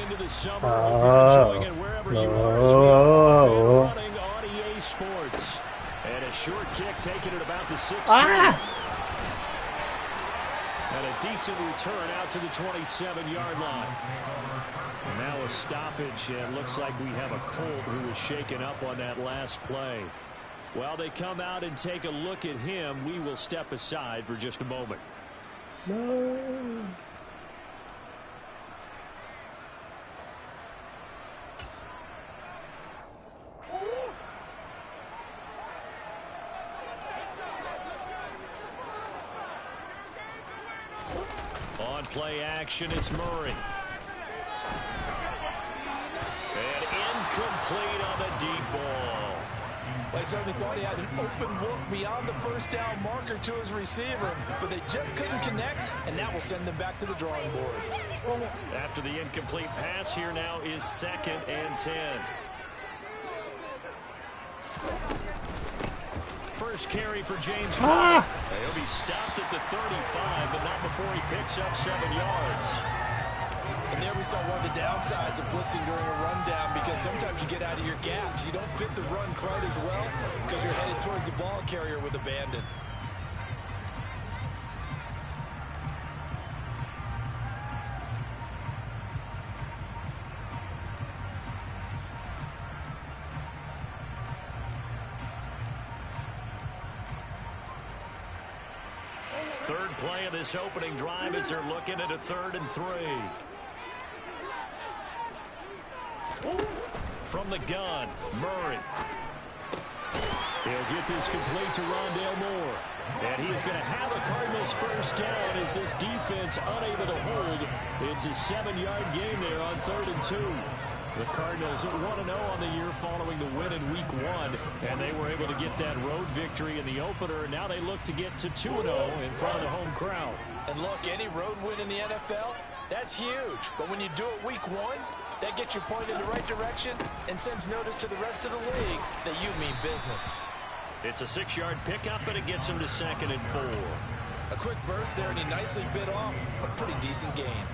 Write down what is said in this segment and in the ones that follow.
into the summer. Hope you're enjoying it wherever you are as we are running on EA Sports. And a short kick taken at about the 16. And a decent return out to the 27-yard line. And now a stoppage, and it looks like we have a Colt who was shaken up on that last play. While they come out and take a look at him, we will step aside for just a moment. No. On play action, it's Murray. And incomplete on the deep ball. They certainly thought he had an open look beyond the first down marker to his receiver, but they just couldn't connect, and that will send them back to the drawing board. After the incomplete pass, here now is 2nd and 10. First carry for James Conner. He'll be stopped at the 35, but not before he picks up 7 yards. And there we saw one of the downsides of blitzing during a rundown, because sometimes you get out of your gaps. You don't fit the run quite as well because you're headed towards the ball carrier with abandon. Third play of this opening drive as they're looking at a 3rd and 3. From the gun, Murray. He'll get this complete to Rondale Moore. And he is going to have a Cardinals first down as this defense unable to hold. It's a 7-yard gain there on 3rd and 2. The Cardinals 1-0 on the year following the win in Week 1. And they were able to get that road victory in the opener. Now they look to get to 2-0 in front of the home crowd. And look, any road win in the NFL, that's huge. But when you do it Week 1, that gets you pointed in the right direction and sends notice to the rest of the league that you mean business. It's a 6-yard pickup, and it gets him to 2nd and 4. A quick burst there, and he nicely bit off a pretty decent gain.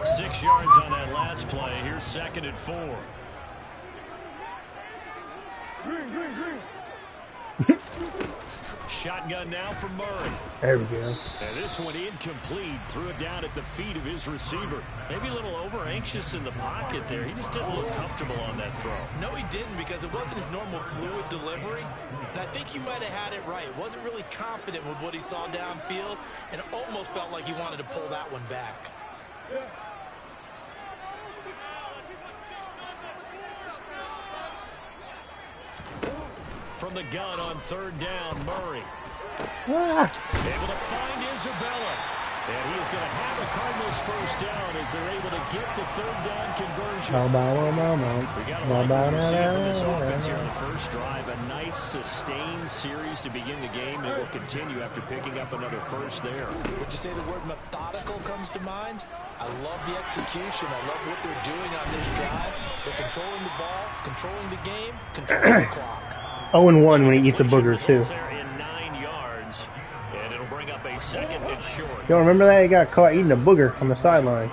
6 yards on that last play. Here's 2nd and 4. Shotgun now from Murray. There we go. And this one incomplete. Threw it down at the feet of his receiver. Maybe a little over-anxious in the pocket there. He just didn't look comfortable on that throw. No, he didn't, because it wasn't his normal fluid delivery. And I think he might have had it right. Wasn't really confident with what he saw downfield, and almost felt like he wanted to pull that one back. From the gun on 3rd down, Murray. Able to find Isabella. And he is going to have a Cardinals first down as they're able to get the 3rd down conversion. We got a lot to see from this offense here in the first drive. A nice, sustained series to begin the game. It will continue after picking up another first there. Would you say the word methodical comes to mind? I love the execution. I love what they're doing on this drive. They're controlling the ball, controlling the game, controlling the clock. 0-1 when he eats a booger, too. In 9 yards, and it'll bring up a 2nd and short. Y'all remember that? He got caught eating a booger on the sideline.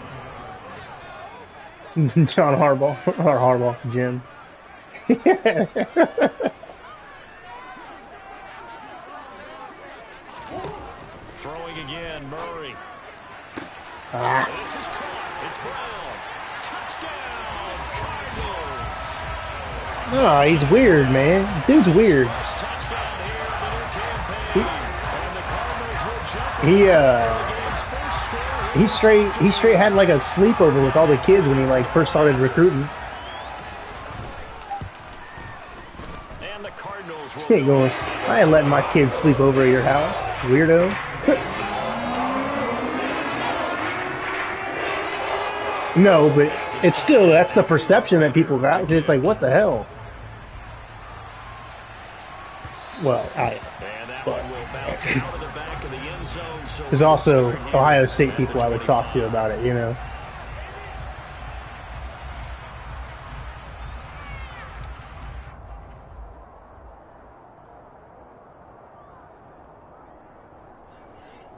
John Harbaugh. Or Harbaugh. Jim. Throwing again, Murray. This is caught. It's Brown. Touchdown, Cardinals. No, he's weird, man. Dude's weird. First touchdown here of the new campaign. And the Cardinals will jump he straight had like a sleepover with all the kids when he like first started recruiting. And the Cardinals will Can't go. I ain't letting my kids sleep over at your house, weirdo. No, but it's still, that's the perception that people got. It's like, what the hell? Well, there's also Ohio State people I would talk to about it, you know.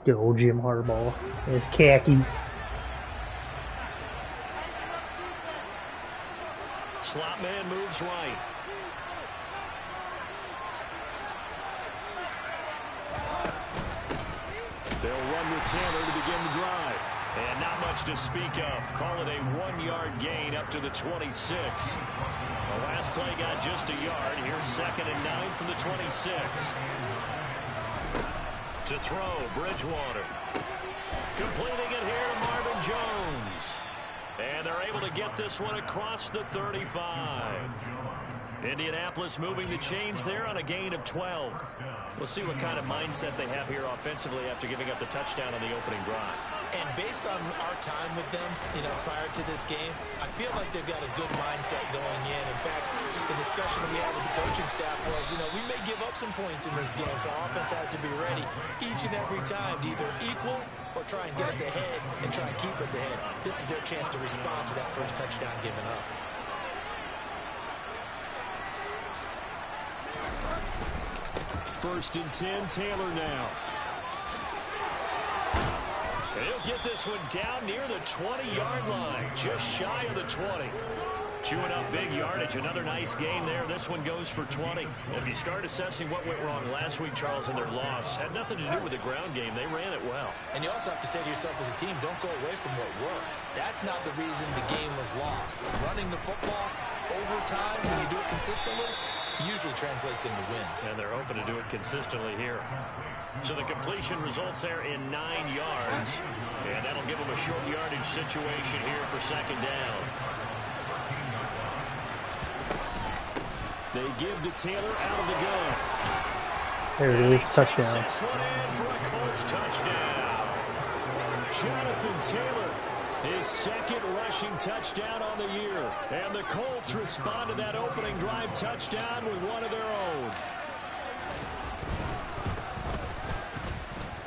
Good old Jim Harbaugh and his khakis. slot man moves right. They'll run with Taylor to begin the drive. And not much to speak of. Call it a 1-yard gain up to the 26. The last play got just a yard. Here's 2nd and 9 from the 26. To throw, Bridgewater. Completing it here to Marvin Jones. And they're able to get this one across the 35. Indianapolis moving the chains there on a gain of 12. We'll see what kind of mindset they have here offensively after giving up the touchdown on the opening drive. And based on our time with them, prior to this game, I feel like they've got a good mindset going in. In fact, the discussion we had with the coaching staff was, we may give up some points in this game, so our offense has to be ready each and every time to either equal or try and get us ahead and try and keep us ahead. This is their chance to respond to that first touchdown given up. First and 10, Taylor now. He'll get this one down near the 20-yard line, just shy of the 20. Chewing up big yardage, another nice gain there. This one goes for 20. If you start assessing what went wrong last week, Charles, in their loss, had nothing to do with the ground game. They ran it well. And you also have to say to yourself as a team, don't go away from what worked. That's not the reason the game was lost. Running the football over time, when you do it consistently, usually translates into wins. And they're hoping to do it consistently here. So the completion results there in 9 yards. And that'll give them a short yardage situation here for 2nd down. They give to Taylor out of the gun. There it is, touchdown. 6-1 in for a Colts touchdown. Jonathan Taylor, his 2nd rushing touchdown on the year. And the Colts respond to that opening drive touchdown with one of their own.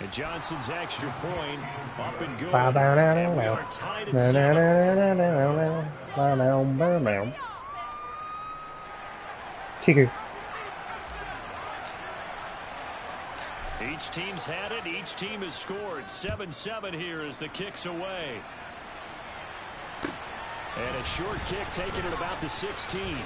And Johnson's extra point up and good. And we are tied at 7. Kicker. Each team's had it. Each team has scored. 7-7 here as the kick's away. And a short kick taken at about the 16.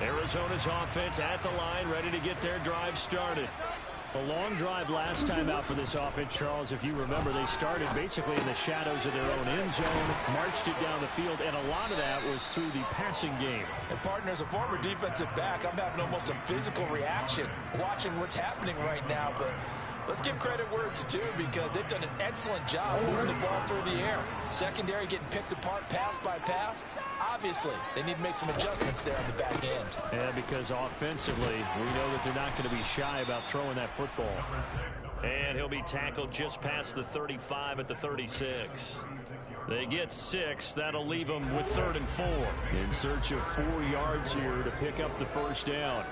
Arizona's offense at the line, ready to get their drive started. A long drive last time out for this offense, Charles. If you remember, they started basically in the shadows of their own end zone, marched it down the field, and a lot of that was through the passing game. And partner, as a former defensive back, I'm having almost a physical reaction watching what's happening right now. But let's give credit where it's due, because they've done an excellent job moving the ball through the air. Secondary getting picked apart pass by pass. Obviously, they need to make some adjustments there on the back end. Yeah, because offensively, we know that they're not going to be shy about throwing that football. And he'll be tackled just past the 35 at the 36. They get 6. That'll leave them with 3rd and 4. In search of 4 yards here to pick up the first down.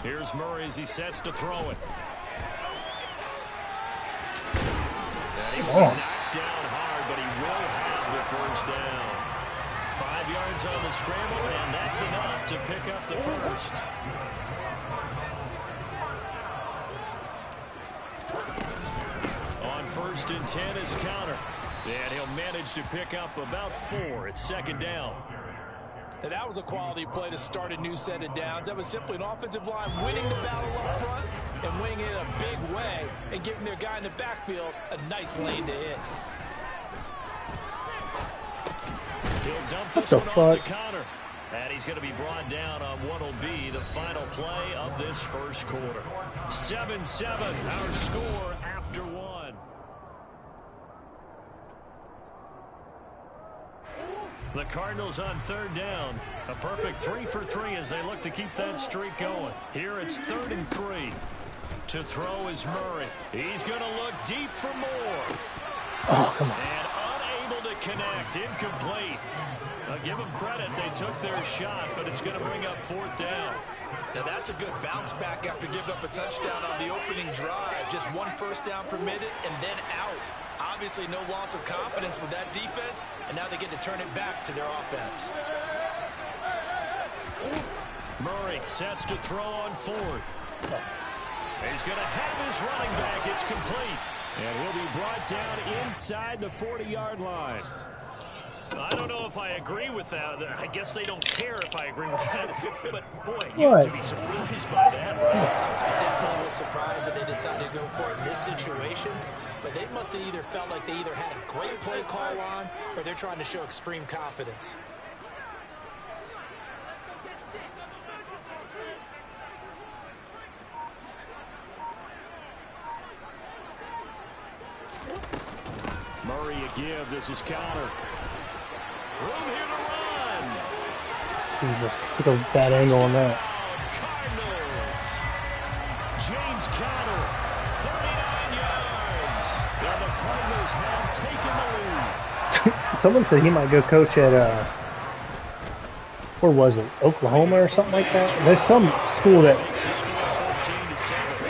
Here's Murray as he sets to throw it. And he will knock down hard, but he will have the first down. 5 yards on the scramble, and that's enough to pick up the first. On 1st and 10 is counter. And he'll manage to pick up about 4. It's 2nd down. Now, that was a quality play to start a new set of downs. That was simply an offensive line winning the battle up front and winning it in a big way and giving their guy in the backfield a nice lane to hit. He'll dump this one off to Connor. And he's going to be brought down on what will be the final play of this first quarter. 7-7, our score after 1. The Cardinals on 3rd down. A perfect 3 for 3 as they look to keep that streak going. Here it's 3rd and 3. To throw is Murray. He's going to look deep for more. Oh, come on. And unable to connect. Incomplete. Give them credit. They took their shot, but it's going to bring up 4th down. Now that's a good bounce back after giving up a touchdown on the opening drive. Just 1 first down permitted and then out. Obviously no loss of confidence with that defense, and now they get to turn it back to their offense. Murray sets to throw on 4th. He's going to have his running back. It's complete. And he'll be brought down inside the 40-yard line. I don't know if I agree with that. I guess they don't care if I agree with that. But, boy, you have to be surprised by that. I definitely was surprised that they decided to go for it in this situation. But they must have either felt like they either had a great play call on or they're trying to show extreme confidence. Murray a give. This is Connor. Room here to run. Jesus, took a bad angle on that. Cardinals. James Conner, 39 yards. And the Cardinals have taken the lead. Someone said he might go coach at, where was it? Oklahoma or something like that? There's some school that,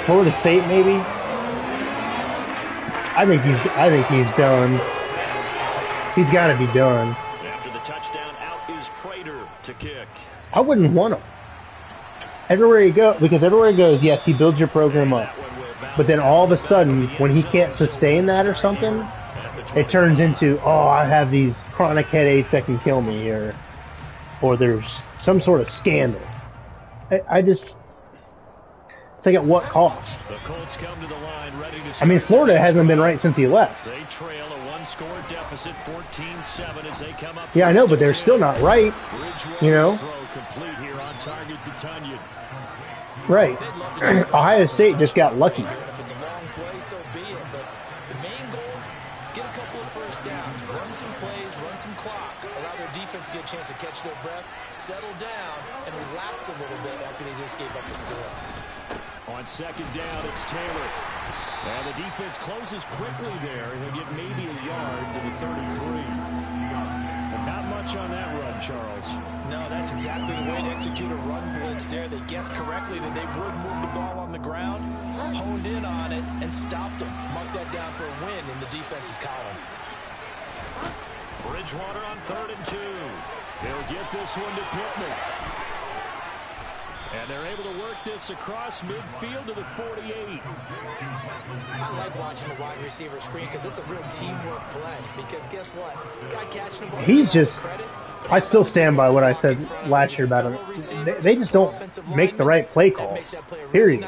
Florida State maybe? I think he's done. He's got to be done. After the touchdown, out is Prater to kick. I wouldn't want him. Everywhere he goes, because everywhere he goes, yes, he builds your program up. But then all of a sudden, when he can't sustain that or something, it turns into, oh, I have these chronic headaches that can kill me, or there's some sort of scandal. I just, it's like at what cost? The Colts come to the line, ready to I mean, Florida hasn't been right since he left. They trail a one-score deficit, 14-7 as they come up. Yeah, I know, but they're still not right. You know? Throw complete here on target to Tunyon. Right. Ohio State just got lucky. If it's a long play, so be it. But the main goal, get a couple of first downs, run some plays, run some clock, allow their defense to get a chance to catch their breath, settle down, and relax a little bit after they just gave up a score. On second down, it's Taylor. And the defense closes quickly there. He'll get maybe a yard to the 33. And not much on that run, Charles. No, that's exactly the way to execute a run blitz there. They guessed correctly that they would move the ball on the ground, honed in on it, and stopped them. Mark that down for a win in the defense's column. Bridgewater on 3rd and 2. He'll get this one to Pittman. And they're able to work this across midfield to the 48. I like watching the wide receiver screen because it's a real teamwork play. Because guess what? The guy catching the ball. He's just, I still stand by what I said last year about him. They just don't make the right play calls. Period.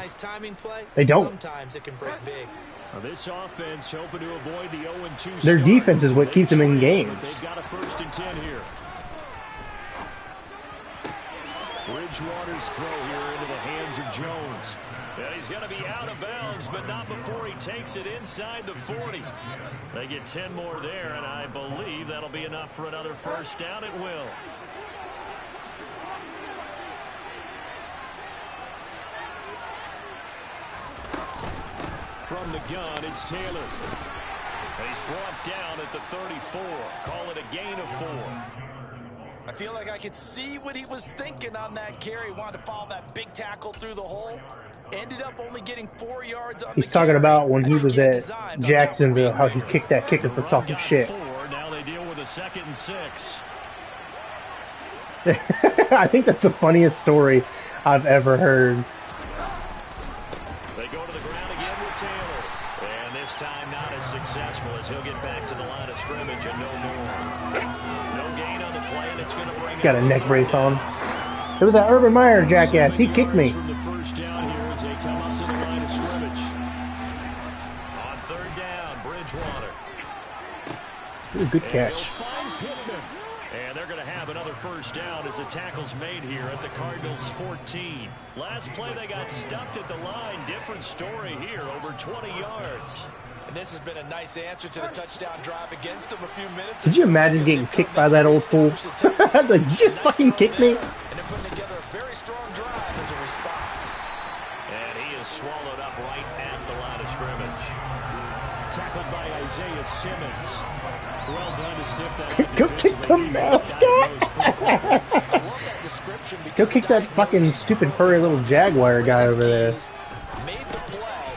They don't. Sometimes it can break big. This offense hoping to avoid the 0-2 Their defense is what keeps them in games. They've got a 1st and 10 here. Bridgewater's throw here into the hands of Jones. And he's going to be out of bounds, but not before he takes it inside the 40. They get 10 more there, and I believe that'll be enough for another first down. It will. From the gun, it's Taylor. And he's brought down at the 34. Call it a gain of 4. I feel like I could see what he was thinking on that carry. Wanted to follow that big tackle through the hole. Ended up only getting 4 yards on He's talking about when he was at Jacksonville, how he kicked that kicker for talking shit. Now they deal with a 2nd and 6. I think that's the funniest story I've ever heard. They go to the ground again with Taylor. And this time not as successful as he'll get back to the line of scrimmage and no more. No gain on the play, and it's going to bring got a neck brace on. It was that Urban Meyer jackass. He kicked me. From the first down here as they come up to the line of scrimmage. On 3rd down, Bridgewater. Ooh, good catch. And they're going to have another first down as the tackle's made here at the Cardinals' 14. Last play they got stuffed at the line. Different story here, over 20 yards. And this has been a nice answer to the touchdown drive against him a few minutes. Did you imagine getting kicked by that old fool? Like, did you just fucking kick me? And they're putting together a very strong drive as a response. And he is swallowed up right at the line of scrimmage. Tackled by Isaiah Simmons. Well done to sniff that. Go kick the mascot. Go kick that fucking stupid furry little Jaguar guy over there. Made the play,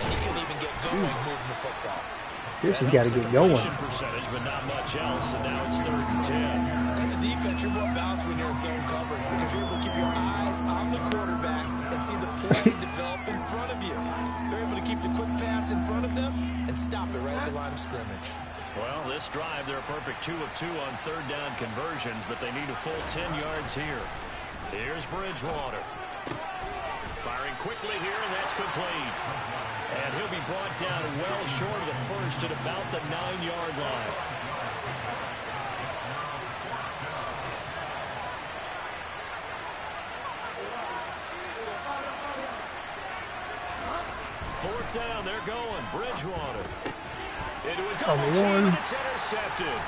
and he couldn't even get going moving the football. Pierce has got to get going. Percentage, but not much else, and now it's 3rd and 10. As a defense, you're more balanced when you're in zone coverage because you're able to keep your eyes on the quarterback and see the play develop in front of you. They're able to keep the quick pass in front of them and stop it right at the line of scrimmage. Well, this drive, they're a perfect 2 of 2 on 3rd down conversions, but they need a full 10 yards here. Here's Bridgewater. Firing quickly here, and that's complete. And he'll be brought down well short of the first at about the 9-yard line. Fourth down, they're going. Bridgewater. Into a double team, and it's intercepted.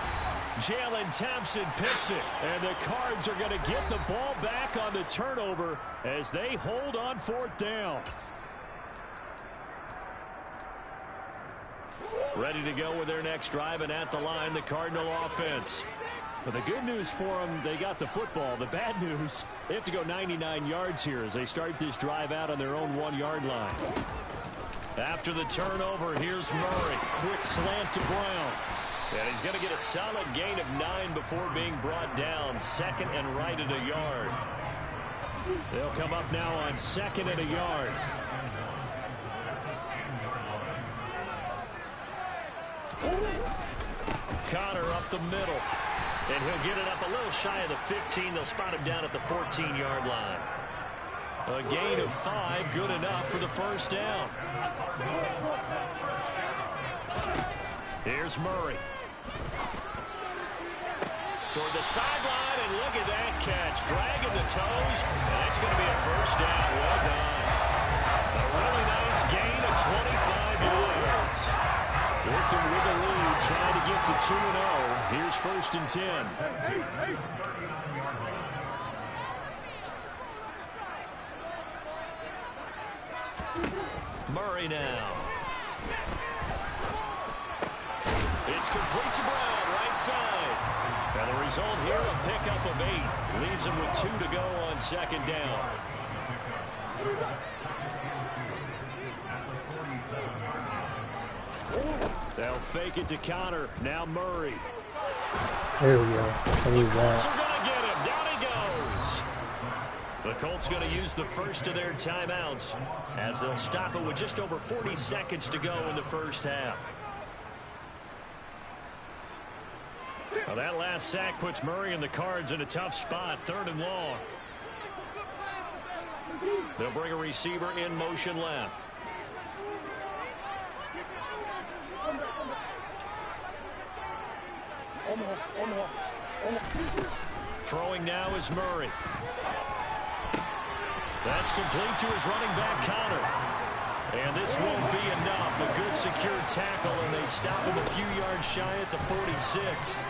Jalen Thompson picks it, and the Cards are going to get the ball back on the turnover as they hold on 4th down. Ready to go with their next drive, and at the line, the Cardinal offense. But the good news for them, they got the football. The bad news, they have to go 99 yards here as they start this drive out on their own 1-yard line. After the turnover, here's Murray. Quick slant to Brown. And he's going to get a solid gain of 9 before being brought down. 2nd and right at a yard. They'll come up now on 2nd and a yard. Connor up the middle. And he'll get it up a little shy of the 15. They'll spot him down at the 14-yard line. A gain of 5, good enough for the first down. Here's Murray. Toward the sideline, and look at that catch. Dragging the toes, and that's going to be a first down. Well done. A really nice gain of 25 yards. Working with the lead, trying to get to 2-0. Here's 1st and 10. Murray now. It's complete to Brown, right side. And the result here, a pickup of 8. Leaves him with 2 to go on 2nd down. They'll fake it to Connor. Now Murray. There we go. I need that. Colts are going to get him. Down he goes. The Colts going to use the first of their timeouts as they'll stop it with just over 40 seconds to go in the first half. Well, that last sack puts Murray and the Cards in a tough spot. 3rd and long. They'll bring a receiver in motion left. Throwing now is Murray. That's complete to his running back, Connor. And this won't be enough. A good secure tackle, and they stop him a few yards shy at the 46.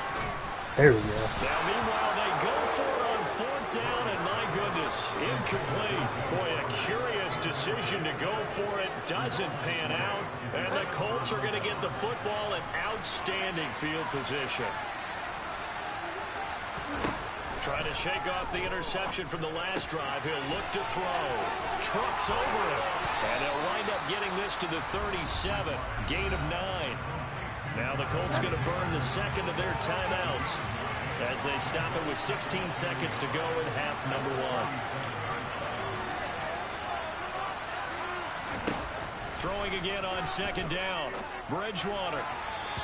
There we go. Now, meanwhile, they go for it on 4th down, and my goodness, incomplete. Boy, a curious decision to go for it. Doesn't pan out, and the Colts are going to get the football in outstanding field position. Trying to shake off the interception from the last drive. He'll look to throw. Trucks over it. And they'll wind up getting this to the 37. Gain of 9. Now the Colts going to burn the 2nd of their timeouts as they stop it with 16 seconds to go in half number 1. Throwing again on 2nd down. Bridgewater.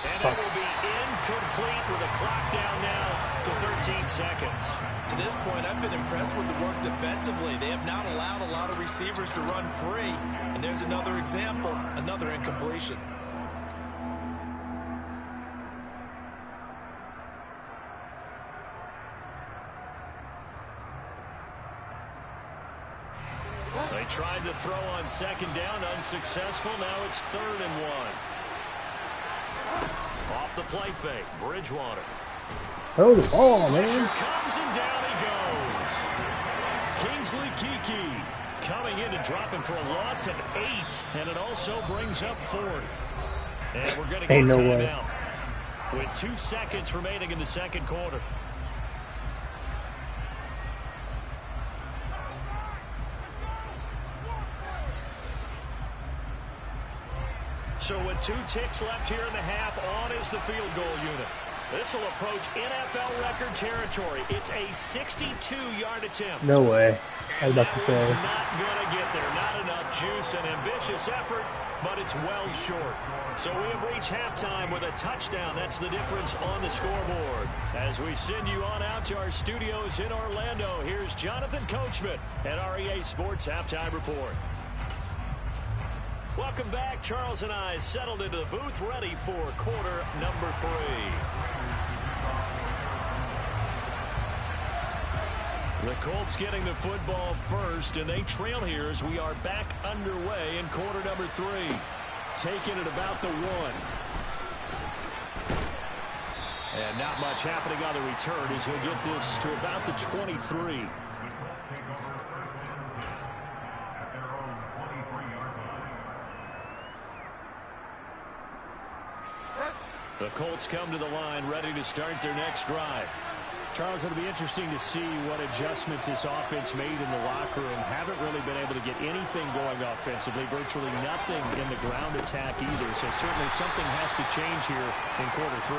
And it will be incomplete with a clock down now to 13 seconds. To this point, I've been impressed with the work defensively. They have not allowed a lot of receivers to run free. And there's another example, another incompletion. They tried to throw on 2nd down, unsuccessful. Now it's 3rd and 1. Off the play fake, Bridgewater. Oh, the ball, man. Pressure comes and down he goes. Kingsley Keke coming in and dropping for a loss of 8, and it also brings up 4th. And we're going to get timeout with 2 seconds remaining in the 2nd quarter. So with 2 ticks left here in the half, on is the field goal unit. This will approach NFL record territory. It's a 62-yard attempt. No way. I was about to say. Not going to get there. Not enough juice. An ambitious effort, but it's well short. So we have reached halftime with a touchdown. That's the difference on the scoreboard. As we send you on out to our studios in Orlando, here's Jonathan Coachman at REA Sports Halftime Report. Welcome back. Charles and I settled into the booth, ready for quarter number 3. The Colts getting the football first, and they trail here as we are back underway in quarter number 3. Taking it about the 1. And not much happening on the return as he'll get this to about the 23. The Colts come to the line, ready to start their next drive. Charles, it'll be interesting to see what adjustments this offense made in the locker room. Haven't really been able to get anything going offensively, virtually nothing in the ground attack either. So certainly something has to change here in quarter 3.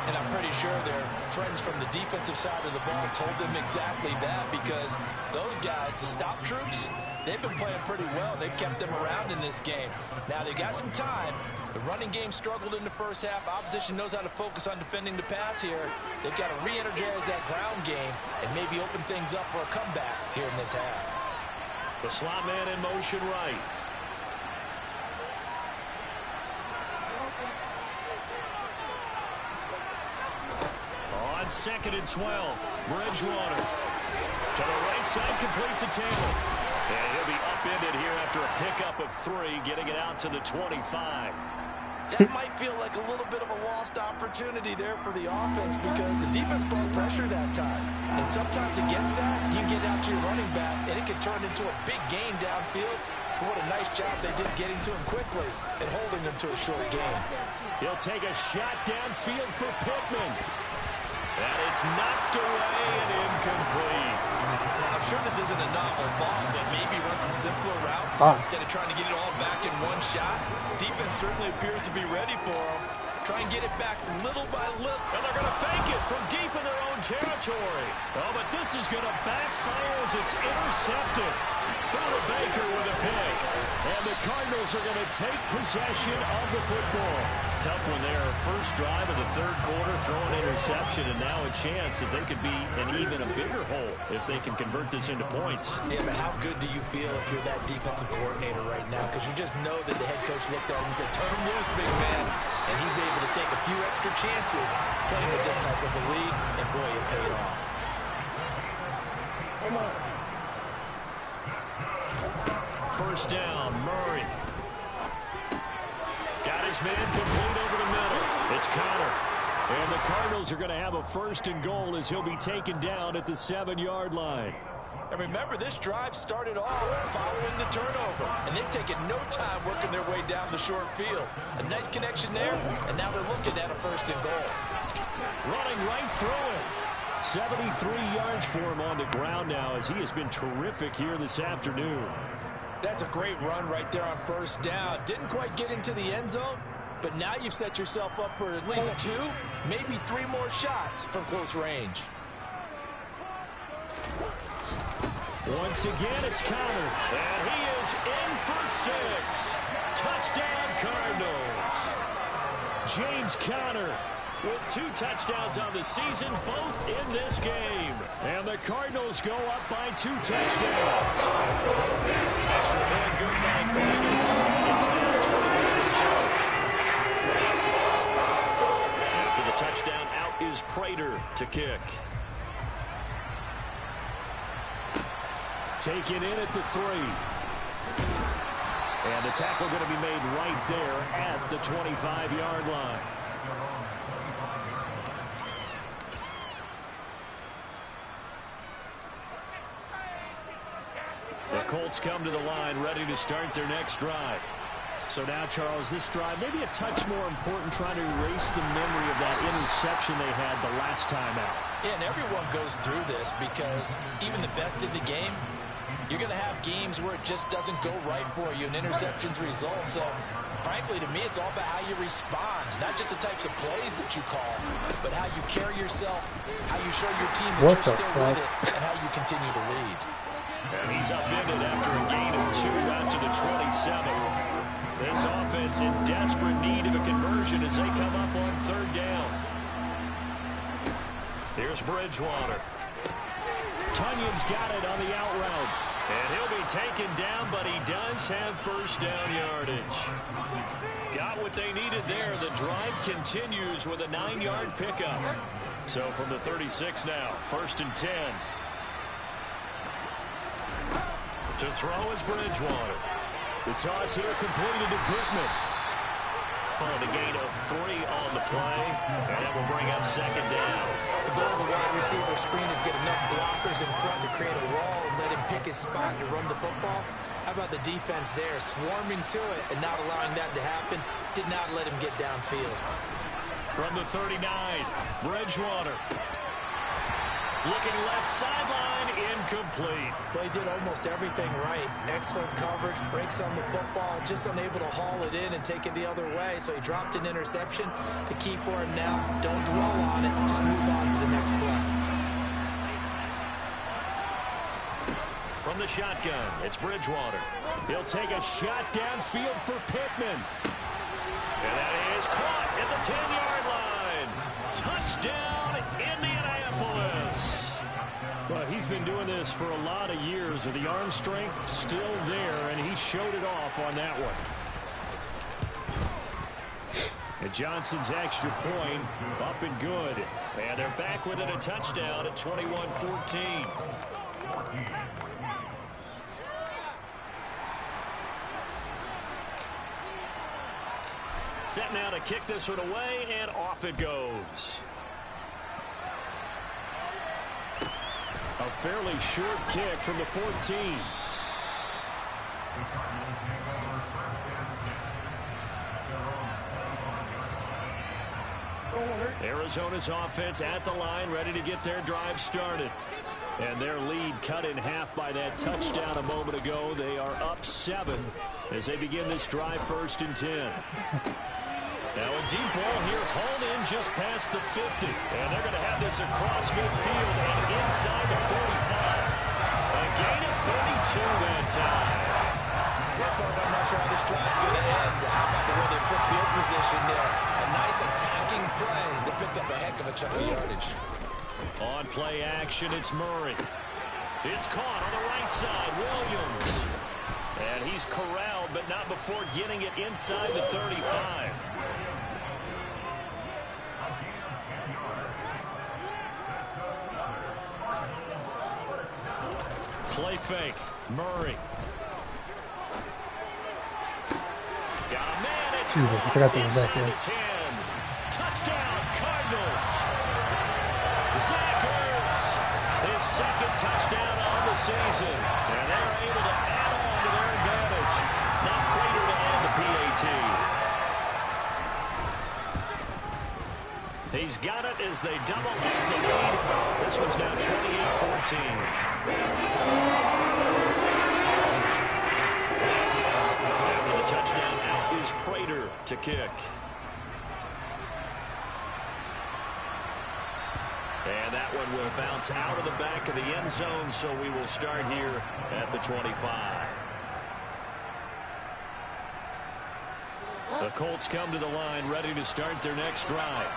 And I'm pretty sure their friends from the defensive side of the ball told them exactly that, because those guys, the stop troops, they've been playing pretty well. They've kept them around in this game. Now, they got some time. The running game struggled in the first half. Opposition knows how to focus on defending the pass here. They've got to re-energize that ground game and maybe open things up for a comeback here in this half. The slot man in motion right. On 2nd and 12, Bridgewater. To the right side, complete to Taylor. And he'll be upended here after a pickup of 3, getting it out to the 25. That might feel like a little bit of a lost opportunity there for the offense, because the defense brought pressure that time. And sometimes against that, you get out to your running back, and it can turn into a big gain downfield. But what a nice job they did getting to him quickly and holding him to a short gain. He'll take a shot downfield for Pittman. And it's knocked away and incomplete. I'm sure this isn't a novel thought, but maybe run some simpler routes instead of trying to get it all back in one shot. Defense certainly appears to be ready for him. Try and get it back little by little. And they're going to fake it from deep in their own territory. Oh, but this is going to backfire as it's intercepted. Buda Baker with a pick. And the Cardinals are going to take possession of the football. Tough one there. First drive of the 3rd quarter, throw an interception, and now a chance that they could be in even a bigger hole if they can convert this into points. Yeah, but how good do you feel if you're that defensive coordinator right now? Because you just know that the head coach looked at him and said, turn him loose, big man. And he'd be able to take a few extra chances playing with this type of a lead, and boy, it paid off. Come on. First down, Murray. Got his man complete over the middle. It's Connor. And the Cardinals are going to have a 1st and goal as he'll be taken down at the 7-yard line. And remember, this drive started off following the turnover, and they've taken no time working their way down the short field. A nice connection there, and now they're looking at a 1st and goal. Running right through it. 73 yards for him on the ground now, as he has been terrific here this afternoon. That's a great run right there on 1st down. Didn't quite get into the end zone, but now you've set yourself up for at least 2, maybe 3 more shots from close range. Once again, it's Connor, and he is in for 6. Touchdown, Cardinals. James Conner with 2 touchdowns on the season, both in this game. And the Cardinals go up by 2 touchdowns. Extra point good by Cleveland. It's now 21-7. After the touchdown, out is Prater to kick. Taken in at the 3. And the tackle going to be made right there at the 25-yard line. The Colts come to the line, ready to start their next drive. So now, Charles, this drive maybe a touch more important, trying to erase the memory of that interception they had the last time out. Yeah, and everyone goes through this, because even the best in the game, you're going to have games where it just doesn't go right for you, and interceptions result. So frankly, to me, it's all about how you respond, not just the types of plays that you call, but how you carry yourself, how you show your team that you're still with it, and how you continue to lead. And he's upended after a gain of 2 out to the 27. This offense in desperate need of a conversion as they come up on 3rd down. Here's Bridgewater. Tunyon's got it on the out route. And he'll be taken down, but he does have 1st down yardage. Got what they needed there. The drive continues with a 9-yard pickup. So from the 36 now, 1st and 10. To throw is Bridgewater. The toss here completed to Pittman. On the gain of 3 on the play, and that will bring up 2nd down. The goal of the wide receiver screen is get enough blockers in front to create a wall and let him pick his spot to run the football. How about the defense there, swarming to it and not allowing that to happen? Did not let him get downfield. From the 39, Bridgewater. Looking left sideline, incomplete. Well, he did almost everything right. Excellent coverage, breaks on the football, just unable to haul it in and take it the other way. So he dropped an interception. The key for him now, don't dwell on it. Just move on to the next play. From the shotgun, it's Bridgewater. He'll take a shot downfield for Pittman. And that is caught at the 10-yard line. Touchdown, Indianapolis. Well, he's been doing this for a lot of years, and the arm strength still there, and he showed it off on that one. And Johnson's extra point up and good. And they're back within a touchdown at 21-14. Set now to kick this one away, and off it goes. A fairly short kick from the 14. Arizona's offense at the line, ready to get their drive started. And their lead cut in half by that touchdown a moment ago. They are up 7 as they begin this drive, 1st and 10. Now a deep ball here, hauled in just past the 50. And they're going to have this across midfield and inside the 45. A gain of 32 that time. Yeah, Clark, I'm not sure how this drive's going to end. How about the way they flip field position there? A nice attacking play. They picked up a heck of a chunk of yardage. On play action, it's Murray. It's caught on the right side, Williams. And he's corralled, but not before getting it inside the 35. Play fake, Murray. Got a man, it's Jesus, I forgot to inside back there. the 10. Touchdown, Cardinals. Zach Ertz, his 2nd touchdown on the season. And they're able to add on to their advantage. Now Prater to add the PAT. He's got it as they double up the lead. This one's now 28-14. After the touchdown, out is Prater to kick. And that one will bounce out of the back of the end zone, so we will start here at the 25. The Colts come to the line, ready to start their next drive.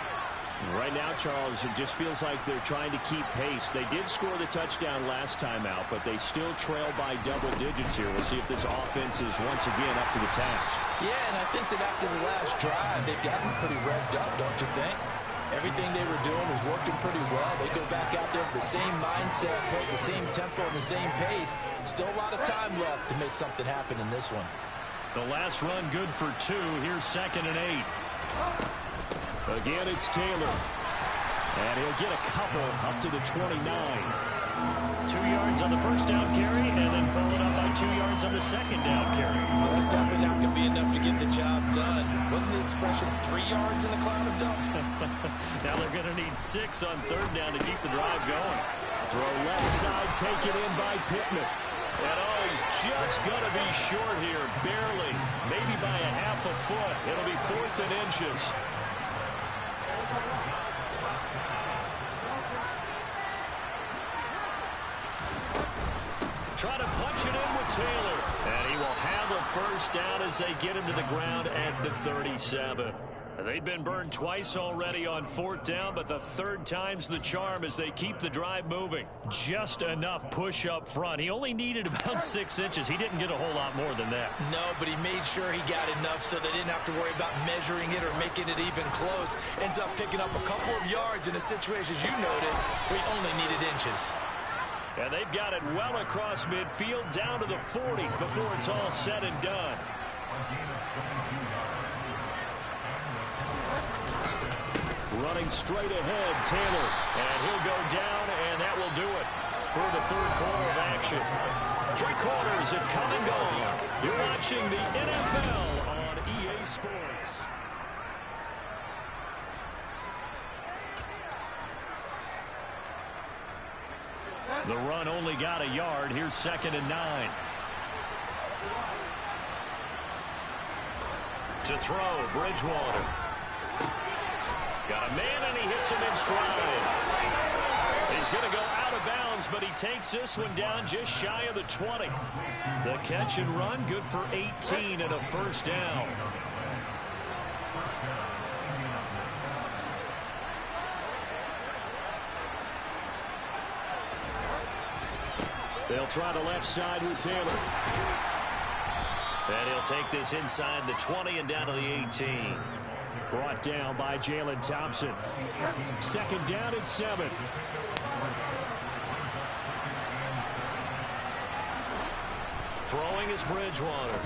Right now, Charles, it just feels like they're trying to keep pace. They did score the touchdown last time out, but they still trail by double digits here. We'll see if this offense is once again up to the task. Yeah, and I think that after the last drive, they've gotten pretty revved up, don't you think? Everything they were doing was working pretty well. They go back out there with the same mindset, the same tempo, and the same pace. Still a lot of time left to make something happen in this one. The last run good for 2. Here's 2nd and 8. Again, it's Taylor. And he'll get a couple up to the 29. 2 yards on the first down carry, and then followed up by 2 yards on the second down carry. Well, that's definitely not going to be enough to get the job done. Wasn't the expression 3 yards in a cloud of dust? Now they're going to need 6 on third down to keep the drive going. Throw left side taken in by Pittman. And oh, he's just going to be short here, barely. Maybe by a half a foot. It'll be 4th and inches. Trying to punch it in with Taylor. And he will have a first down as they get him to the ground at the 37. They've been burned twice already on 4th down, but the 3rd time's the charm as they keep the drive moving. Just enough push up front. He only needed about 6 inches. He didn't get a whole lot more than that. No, but he made sure he got enough so they didn't have to worry about measuring it or making it even close. Ends up picking up a couple of yards in a situation, as you noted, where he only needed inches. And they've got it well across midfield down to the 40 before it's all said and done. Running straight ahead, Taylor. And he'll go down, and that will do it for the 3rd quarter of action. 3 quarters have come and gone. You're watching the NFL on EA Sports. The run only got a yard. Here's 2nd and 9. To throw, Bridgewater. Got a man, and he hits him in stride. He's going to go out of bounds, but he takes this one down just shy of the 20. The catch and run, good for 18 and a first down. They'll try the left side with Taylor. And he'll take this inside the 20 and down to the 18. Brought down by Jalen Thompson. 2nd down and 7. Throwing is Bridgewater.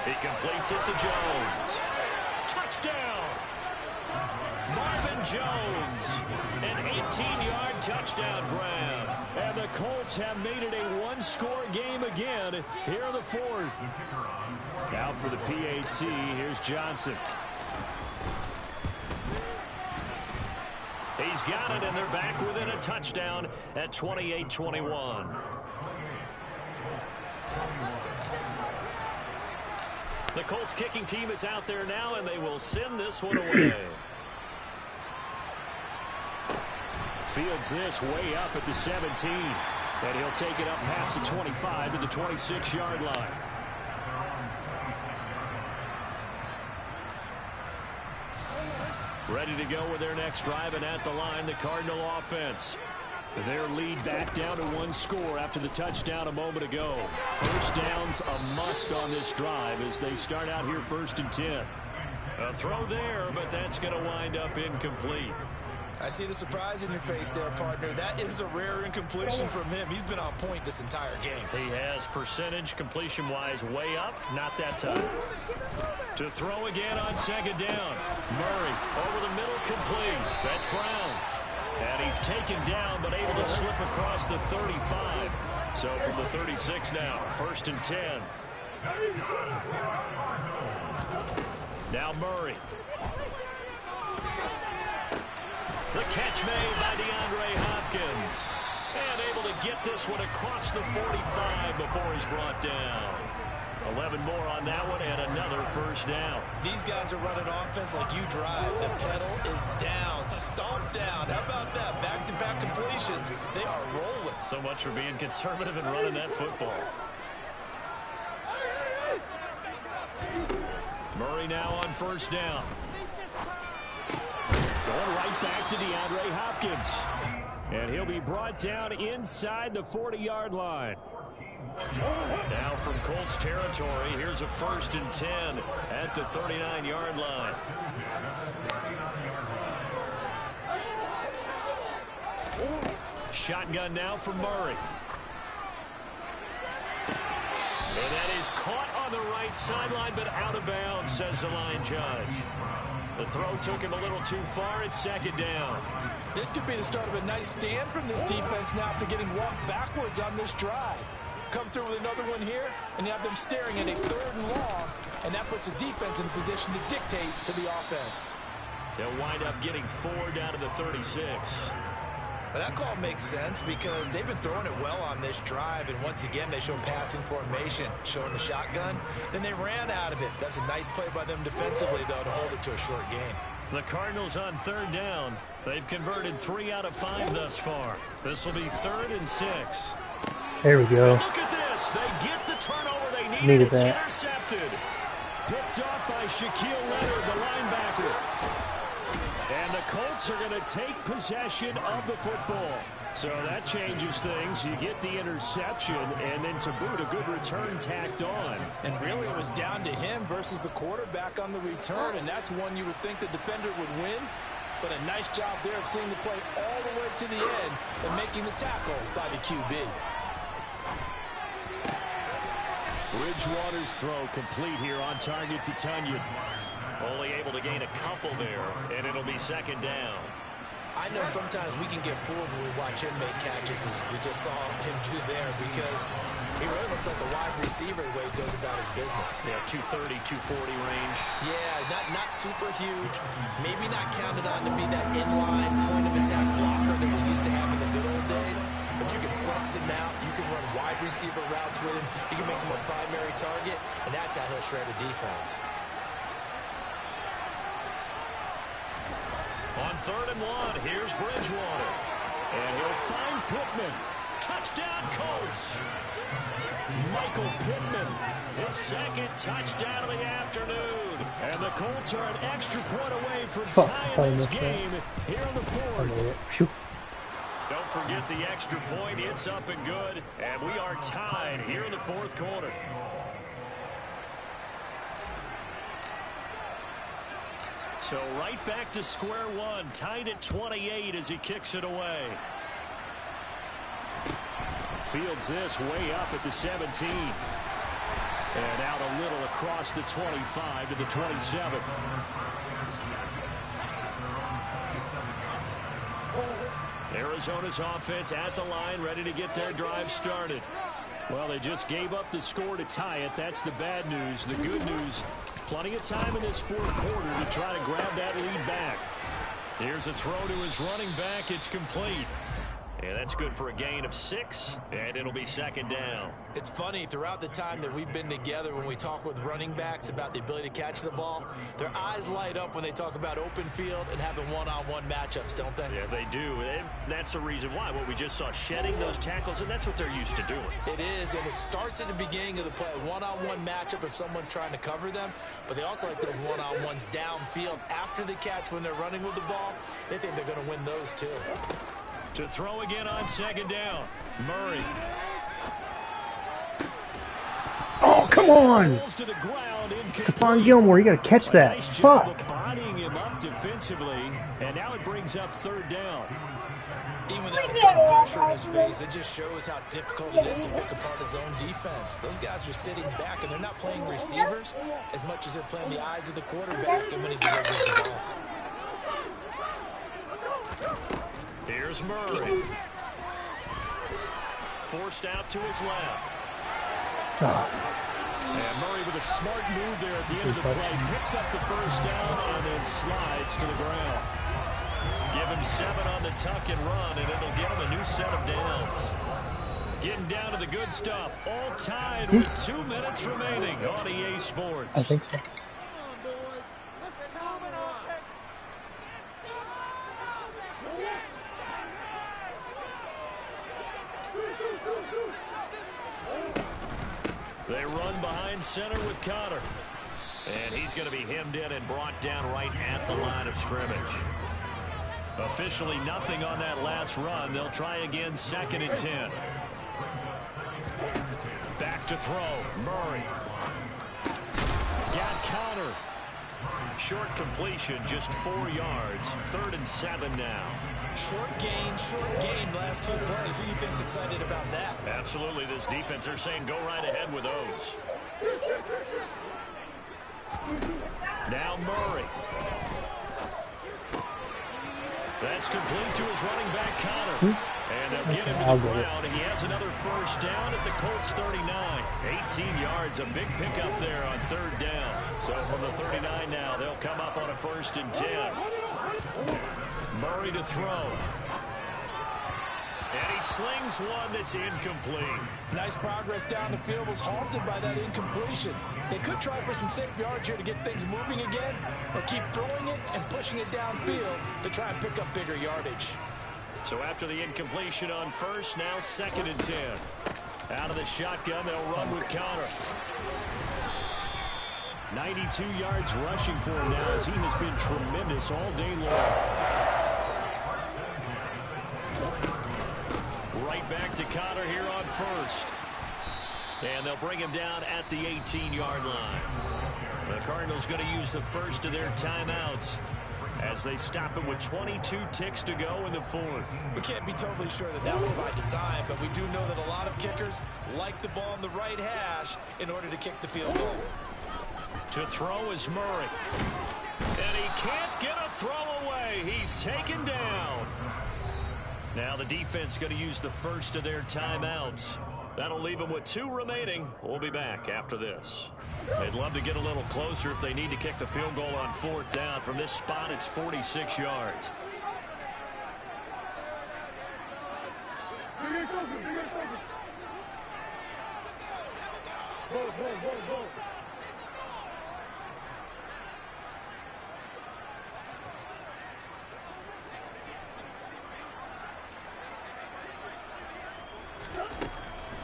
He completes it to Jones. Touchdown! Marvin Jones. An 18-yard touchdown grab. And the Colts have made it a one-score game again here in the 4th. Out for the PAT. Here's Johnson. He's got it, and they're back within a touchdown at 28-21. The Colts kicking team is out there now, and they will send this one away. Fields this way up at the 17. And he'll take it up past the 25 to the 26-yard line. Ready to go with their next drive, and at the line, the Cardinal offense. Their lead back down to 1 score after the touchdown a moment ago. First down's a must on this drive as they start out here 1st and 10. A throw there, but that's going to wind up incomplete. I see the surprise in your face there, partner. That is a rare incompletion from him. He's been on point this entire game. He has percentage completion-wise way up. Not that time. To throw again on 2nd down. Murray over the middle, complete. That's Brown. And he's taken down, but able to slip across the 35. So from the 36 now, 1st and 10. Now Murray. The catch made by DeAndre Hopkins. And able to get this one across the 45 before he's brought down. 11 more on that one and another first down. These guys are running offense like you drive. The pedal is down, stomped down. How about that? Back-to-back completions. They are rolling. So much for being conservative and running that football. Murray now on first down. Going right back to DeAndre Hopkins. And he'll be brought down inside the 40-yard line. Now from Colts territory, here's a 1st and 10 at the 39-yard line. Shotgun now from Murray. And that is caught on the right sideline, but out of bounds, says the line judge. The throw took him a little too far. It's 2nd down. This could be the start of a nice stand from this defense now after getting walked backwards on this drive. Come through with another one here, and you have them staring at a 3rd and long, and that puts the defense in a position to dictate to the offense. They'll wind up getting 4 down to the 36. Well, that call makes sense because they've been throwing it well on this drive, and once again they show passing formation, showing the shotgun. Then they ran out of it. That's a nice play by them defensively, though, to hold it to a short game. The Cardinals on third down. They've converted 3 out of 5 thus far. This will be 3rd and 6. There we go. Look at this. They get the turnover they needed. Needed It's that. intercepted. Picked off by Shaquille Leonard, the linebacker. And the Colts are going to take possession of the football. So that changes things. You get the interception, and then to boot, a good return tacked on. And really, it was down to him versus the quarterback on the return, and that's one you would think the defender would win. But a nice job there of seeing the play all the way to the end and making the tackle by the QB. Bridgewater's throw complete here on target to Tunyon. Only able to gain a couple there, and it'll be 2nd down. I know sometimes we can get fooled when we watch him make catches, as we just saw him do there, because he really looks like a wide receiver the way he goes about his business. Yeah, 230, 240 range. Yeah, not super huge. Maybe not counted on to be that inline point-of-attack blocker that we used to have in the good old days, but you can flex him out. You can run wide receiver routes with him. You can make him a primary target, and that's how he'll shred a defense. On 3rd and 1, here's Bridgewater. And he'll find Pittman. Touchdown, Colts. Michael Pittman, his 2nd touchdown of the afternoon. And the Colts are an extra point away from tying this game here in the 4th. Don't forget the extra point. It's up and good. And we are tied here in the 4th quarter. So right back to square one, tied at 28 as he kicks it away. Fields this way up at the 17. And out a little across the 25 to the 27. Arizona's offense at the line, ready to get their drive started. Well, they just gave up the score to tie it. That's the bad news. The good news, plenty of time in this 4th quarter to try to grab that lead back. Here's a throw to his running back. It's complete. And that's good for a gain of 6, and it'll be 2nd down. It's funny, throughout the time that we've been together, when we talk with running backs about the ability to catch the ball, their eyes light up when they talk about open field and having one-on-one matchups, don't they? Yeah, they do. And that's the reason why. What we just saw, shedding those tackles, and that's what they're used to doing. It is, and it starts at the beginning of the play. One-on-one matchup if someone's trying to cover them, but they also like those one-on-ones downfield after the catch when they're running with the ball. They think they're going to win those too. To throw again on 2nd down, Murray. Oh, come on! Falls to the ground, Stephon Gilmore, you gotta catch that. Nice job Fuck. of bodying him up defensively, and now it brings up 3rd down. Even without a ton of pressure in his face, it just shows how difficult it is to pick apart his own defense. Those guys are sitting back, and they're not playing receivers as much as they're playing the eyes of the quarterback and when he delivers the ball. Here's Murray. Forced out to his left. And Murray with a smart move there at the end of the play. Picks up the 1st down and then slides to the ground. Give him 7 on the tuck and run, and it'll give him a new set of downs. Getting down to the good stuff. All tied with 2 minutes remaining on EA Sports. I think so. They run behind center with Connor. And he's going to be hemmed in and brought down right at the line of scrimmage. Officially nothing on that last run. They'll try again, 2nd and 10. Back to throw. Murray. Got Connor. Short completion, just 4 yards. 3rd and 7 now. Short gain, last 2 plays. Who do you think's excited about that? Absolutely, this defense, they're saying go right ahead with those. Now Murray. That's complete to his running back, Connor. And they'll get him to the ground. He has another 1st down at the Colts 39. 18 yards, a big pickup there on 3rd down. So from the 39 now, they'll come up on a 1st and 10. Murray to throw. And he slings one that's incomplete. Nice progress down the field was halted by that incompletion. They could try for some safe yards here to get things moving again, or keep throwing it and pushing it downfield to try and pick up bigger yardage. So after the incompletion on first, now 2nd and 10. Out of the shotgun, they'll run with Connor. 92 yards rushing for him now as he has been tremendous all day long. Right back to Connor here on first. And they'll bring him down at the 18-yard line. The Cardinals going to use the first of their timeouts as they stop him with 22 ticks to go in the 4th. We can't be totally sure that that was by design, but we do know that a lot of kickers like the ball on the right hash in order to kick the field goal. To throw is Murray. And he can't get a throw away. He's taken down. Now the defense going to use the first of their timeouts. That'll leave them with 2 remaining. We'll be back after this. They'd love to get a little closer if they need to kick the field goal on 4th down. From this spot, it's 46 yards.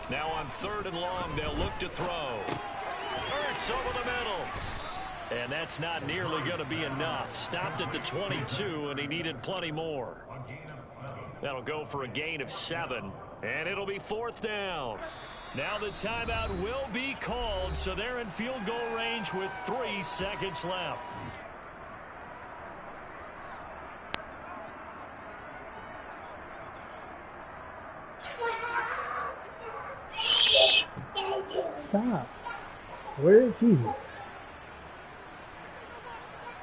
Now on 3rd and long, they'll look to throw. Ertz over the middle. And that's not nearly going to be enough. Stopped at the 22, and he needed plenty more. That'll go for a gain of 7, and it'll be 4th down. Now the timeout will be called, so they're in field goal range with 3 seconds left. Stop. Where is Jesus?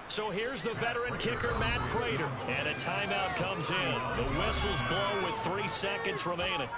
So here's the veteran kicker, Matt Prater. And a timeout comes in. The whistles blow with 3 seconds remaining.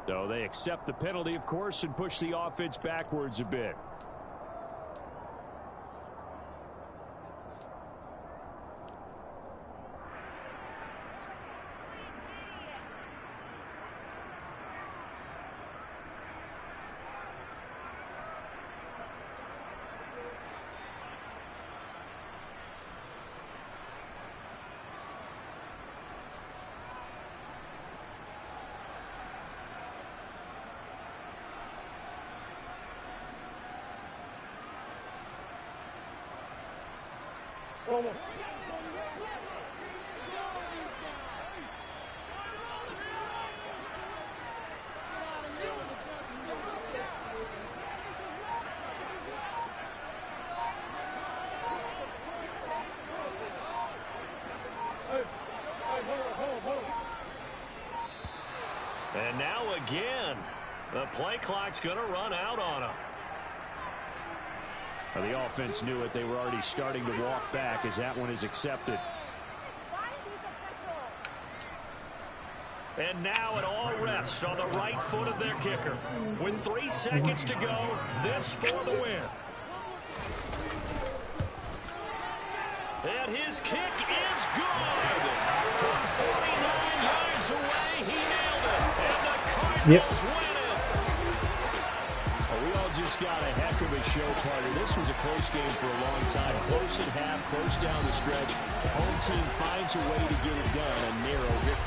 So they accept the penalty, of course, and push the offense backwards a bit. And now again, the play clock's going to run out on them. Well, the offense knew it. They were already starting to walk back as that one is accepted. And now it all rests on the right foot of their kicker. With 3 seconds to go, this for the win. And his kick is good. From 49 yards away, he nailed it. And the Cardinals win it. Well, we all just got a heck of a show, partner. This was a close game for a long time. Close in half, close down the stretch. The home team finds a way to get it done. A narrow victory.